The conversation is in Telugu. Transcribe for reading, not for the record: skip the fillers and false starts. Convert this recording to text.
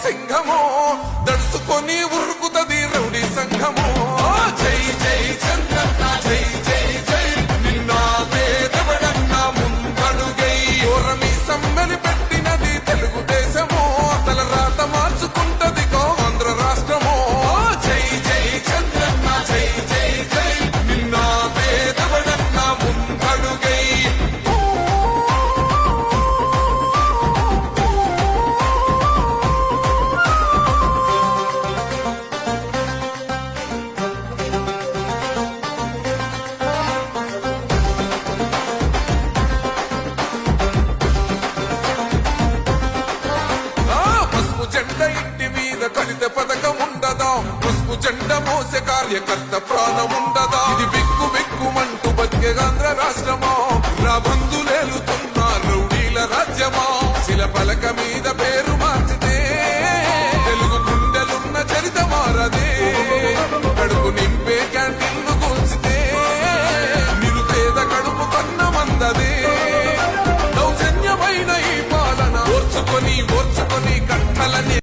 సింహమో దడుసుకొని ఉరుకుతది రౌడీ సంఘమో జై జై చంద్రన్న జై జై జై నిన్న పేదవడన్న ముందడుగై ఓరమి సమ్మెలి పెట్టినది తెలుగుదేశమో తల రాత మార్చుకుంటది ఆంధ్ర రాష్ట్రమో జై జై చంద్రన్న జై జై జై నిన్న పేదవడన్న ముందడుగై కలిత పథకం ఉండదా పసుపు జెండ మోసే కార్యకర్త ప్రాణం ఉండదా ఇది బిక్కు బిక్కుమంటూ బతికే ఆంధ్ర రాష్ట్రమా రాబందులేలుతున్న రౌడీల రాజ్యమా శిల పలక మీద పేరు